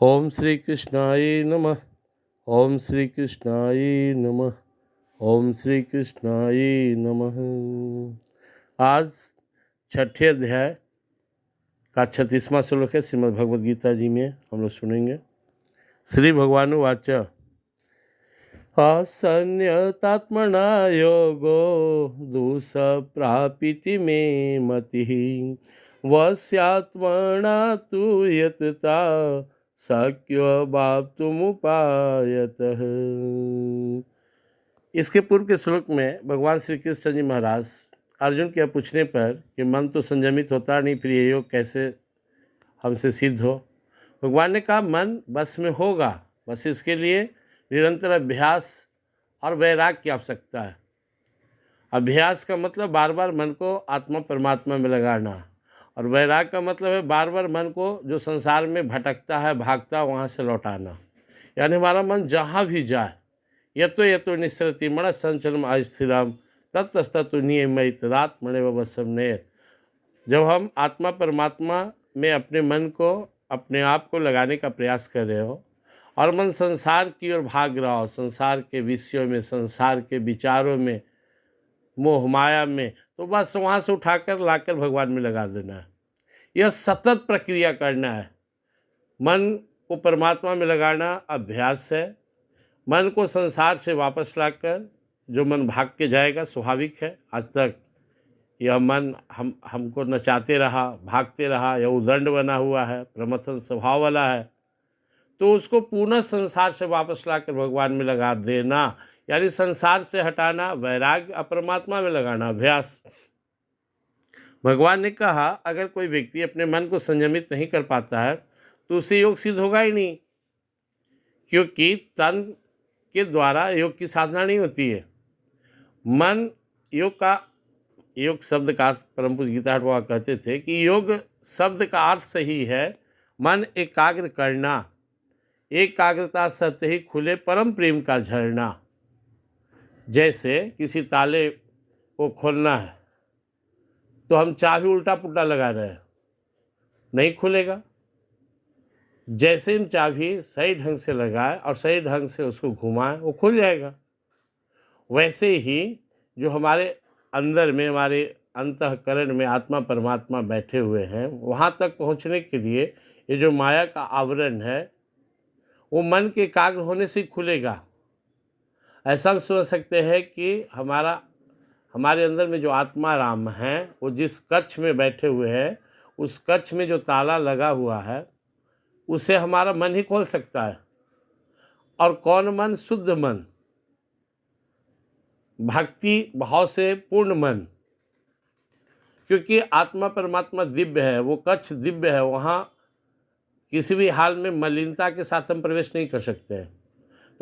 ओम श्री कृष्णाय नमः। ओम श्री कृष्णाय नमः। ओम श्री कृष्णाय नमः। आज छठे अध्याय का 36वां श्लोक है श्रीमद् भगवद गीता जी में हम लोग सुनेंगे। श्री भगवान वाच असन्यतात्मना योगो दुष्प्रापिति मे मतिः वस्यात्मना तु यतता शक्यो वाप्तुमुपायतः। इसके पूर्व के श्लोक में भगवान श्री कृष्ण जी महाराज अर्जुन के पूछने पर कि मन तो संयमित होता नहीं, फिर ये योग कैसे हमसे सिद्ध हो। भगवान ने कहा मन बस में होगा, बस इसके लिए निरंतर अभ्यास और वैराग की आवश्यकता है। अभ्यास का मतलब बार बार मन को आत्मा परमात्मा में लगाना, और वैराग का मतलब है बार बार मन को जो संसार में भटकता है, भागता, वहाँ से लौटाना। यानी हमारा मन जहाँ भी जाए, यतो निस्सरति मन संचलम अस्थिरम ततस्ततु नियमयि तदात्मनेव वशम नेत। जब हम आत्मा परमात्मा में अपने मन को, अपने आप को लगाने का प्रयास कर रहे हो और मन संसार की ओर भाग रहा हो, संसार के विषयों में, संसार के विचारों में, मोह माया में, तो बस वहाँ से उठाकर लाकर भगवान में लगा देना है। यह सतत प्रक्रिया करना है। मन को परमात्मा में लगाना अभ्यास है। मन को संसार से वापस लाकर जो मन भाग के जाएगा, स्वाभाविक है। आज तक यह मन हमको नचाते रहा, भागते रहा, यह उदंड बना हुआ है, प्रमथन स्वभाव वाला है, तो उसको पुनः संसार से वापस लाकर भगवान में लगा देना, यानी संसार से हटाना, वैराग्य, अपरमात्मा में लगाना, अभ्यास। भगवान ने कहा अगर कोई व्यक्ति अपने मन को संयमित नहीं कर पाता है तो उसे योग सिद्ध होगा ही नहीं, क्योंकि तन के द्वारा योग की साधना नहीं होती है। मन योग शब्द का अर्थ परम पूज्य गीता बाबा कहते थे कि योग शब्द का अर्थ सही है मन एकाग्र करना, एकाग्रता सत्य ही खुले परम प्रेम का झरना। जैसे किसी ताले को खोलना है तो हम चाबी उल्टा पुल्टा लगा रहे हैं, नहीं खुलेगा। जैसे हम चाबी सही ढंग से लगाए और सही ढंग से उसको घुमाएं, वो खुल जाएगा। वैसे ही जो हमारे अंदर में, हमारे अंतःकरण में आत्मा परमात्मा बैठे हुए हैं, वहाँ तक पहुँचने के लिए ये जो माया का आवरण है वो मन के एकाग्र होने से ही खुलेगा। ऐसा हम सोच सकते हैं कि हमारे अंदर में जो आत्मा राम हैं वो जिस कक्ष में बैठे हुए हैं, उस कक्ष में जो ताला लगा हुआ है उसे हमारा मन ही खोल सकता है। और कौन मन? शुद्ध मन, भक्ति भाव से पूर्ण मन। क्योंकि आत्मा परमात्मा दिव्य है, वो कक्ष दिव्य है, वहाँ किसी भी हाल में मलिनता के साथ हम प्रवेश नहीं कर सकते हैं।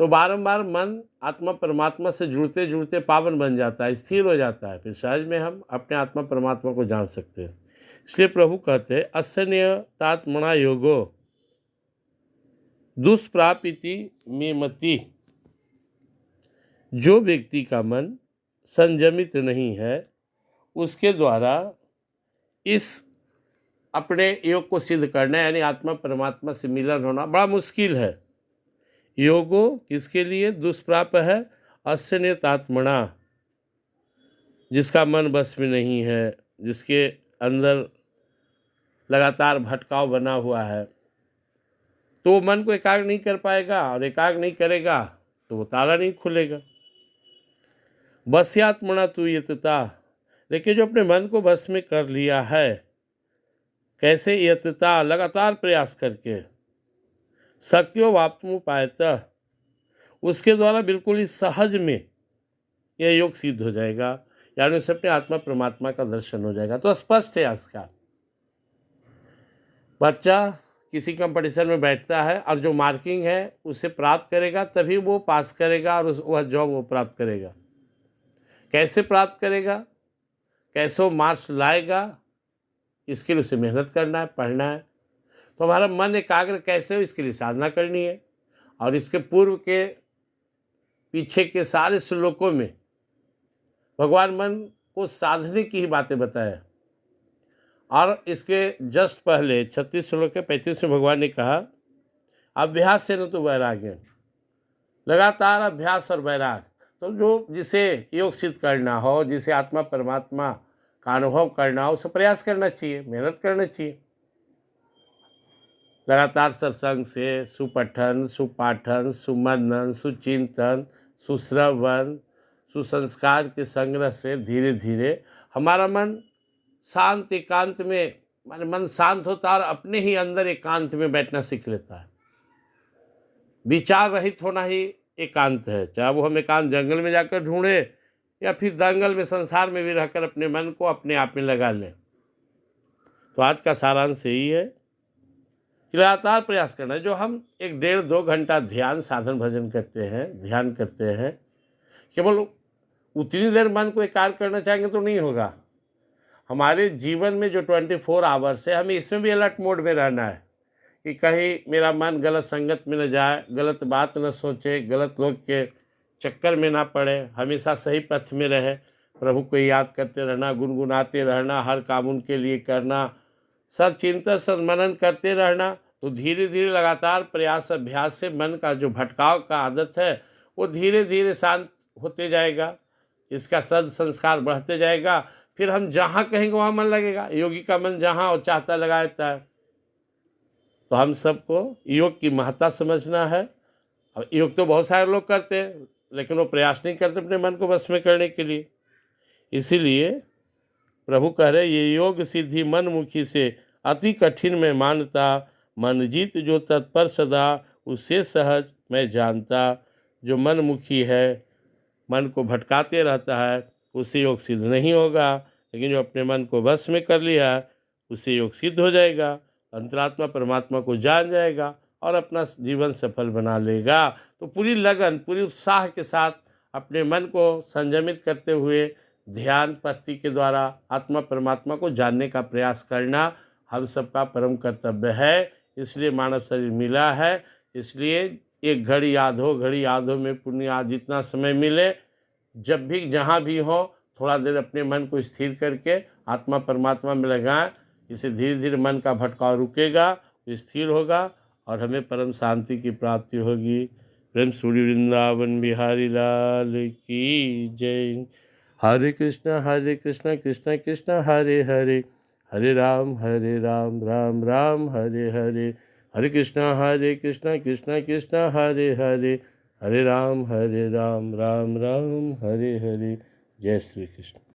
तो बारंबार मन आत्मा परमात्मा से जुड़ते जुड़ते पावन बन जाता है, स्थिर हो जाता है, फिर सहज में हम अपने आत्मा परमात्मा को जान सकते हैं। इसलिए प्रभु कहते हैं असन्यतात्मना योगो दुष्प्रापिति मे मति। जो व्यक्ति का मन संयमित नहीं है उसके द्वारा इस अपने योग को सिद्ध करना, यानी आत्मा परमात्मा से मिलन होना बड़ा मुश्किल है। योगो किसके लिए दुष्प्राप है? असन्यतात्मना, जिसका मन बस में नहीं है, जिसके अंदर लगातार भटकाव बना हुआ है, तो वो मन को एकाग्र नहीं कर पाएगा, और एकाग्र नहीं करेगा तो वो ताला नहीं खुलेगा। बस्यात्मना तु यतता, लेकिन जो अपने मन को बस में कर लिया है, कैसे? यतता, लगातार प्रयास करके, शक्यो वाप्तुमुपायतः, उसके द्वारा बिल्कुल ही सहज में यह योग सिद्ध हो जाएगा, यानी उसे अपने आत्मा परमात्मा का दर्शन हो जाएगा। तो स्पष्ट है इसका। बच्चा किसी कंपटीशन में बैठता है और जो मार्किंग है उसे प्राप्त करेगा, तभी वो पास करेगा और वह जॉब वो प्राप्त करेगा। कैसे प्राप्त करेगा, कैसे वो मार्क्स लाएगा, इसके लिए उसे मेहनत करना है, पढ़ना है। तो हमारा मन एकाग्र कैसे हो, इसके लिए साधना करनी है। और इसके पूर्व के पीछे के सारे श्लोकों में भगवान मन को साधने की ही बातें बताए। और इसके जस्ट पहले 36 श्लोक के 35 में भगवान ने कहा अभ्यास से न तो वैराग्य, लगातार अभ्यास और वैराग। तो जो जिसे योग सिद्ध करना हो, जिसे आत्मा परमात्मा का अनुभव करना हो, उसे प्रयास करना चाहिए, मेहनत करना चाहिए। लगातार सत्संग से सुपठन, सुपाठन, सुमनन, सुचिंतन, सुश्रवण, सुसंस्कार के संग्रह से धीरे धीरे हमारा मन शांत एकांत में, माने मन शांत होता है और अपने ही अंदर एकांत में बैठना सीख लेता है। विचार रहित होना ही एकांत है, चाहे वो हम एकांत जंगल में जाकर ढूंढे या फिर दंगल में संसार में भी रहकर अपने मन को अपने आप में लगा लें। तो आज का सारांश यही है कि लगातार प्रयास करना है। जो हम 1-1.5-2 घंटा ध्यान साधन भजन करते हैं, ध्यान करते हैं, केवल उतनी देर मन को एकाग्र करना चाहेंगे तो नहीं होगा। हमारे जीवन में जो 24 आवर्स है, हमें इसमें भी अलर्ट मोड में रहना है कि कहीं मेरा मन गलत संगत में न जाए, गलत बात न सोचे, गलत लोग के चक्कर में ना पड़े, हमेशा सही पथ में रहे, प्रभु को याद करते रहना, गुनगुनाते रहना, हर काम उनके लिए करना, सब चिंतन सन्मनन करते रहना। तो धीरे धीरे लगातार प्रयास अभ्यास से मन का जो भटकाव का आदत है वो धीरे धीरे शांत होते जाएगा, इसका सद संस्कार बढ़ते जाएगा। फिर हम जहाँ कहेंगे वहाँ मन लगेगा। योगी का मन जहाँ वो चाहता लगा रहता है। तो हम सबको योग की महत्ता समझना है। अब योग तो बहुत सारे लोग करते हैं, लेकिन वो प्रयास नहीं करते अपने मन को बस में करने के लिए। इसीलिए प्रभु कह रहे, ये योग सिद्धि मन मुखी से अति कठिन में मानता, मन जीत जो तत्पर सदा, उससे सहज मैं जानता। जो मन मुखी है, मन को भटकाते रहता है, उससे योग सिद्ध नहीं होगा। लेकिन जो अपने मन को बस में कर लिया, उससे योग सिद्ध हो जाएगा, अंतरात्मा परमात्मा को जान जाएगा और अपना जीवन सफल बना लेगा। तो पूरी लगन, पूरी उत्साह के साथ अपने मन को संयमित करते हुए ध्यान पद्धति के द्वारा आत्मा परमात्मा को जानने का प्रयास करना हम सबका परम कर्तव्य है। इसलिए मानव शरीर मिला है। इसलिए एक घड़ी याद हो, घड़ी याद हो में पुण्य। आज जितना समय मिले, जब भी जहाँ भी हो, थोड़ा देर अपने मन को स्थिर करके आत्मा परमात्मा में लगाएं। इससे धीरे धीरे मन का भटकाव रुकेगा, स्थिर होगा और हमें परम शांति की प्राप्ति होगी। प्रेम सूर्य वृंदावन बिहारी लाल की जय। हरे कृष्ण कृष्ण कृष्ण हरे हरे, हरे राम राम राम हरे हरे। हरे कृष्ण कृष्ण कृष्ण हरे हरे, हरे राम राम राम हरे हरे। जय श्री कृष्ण।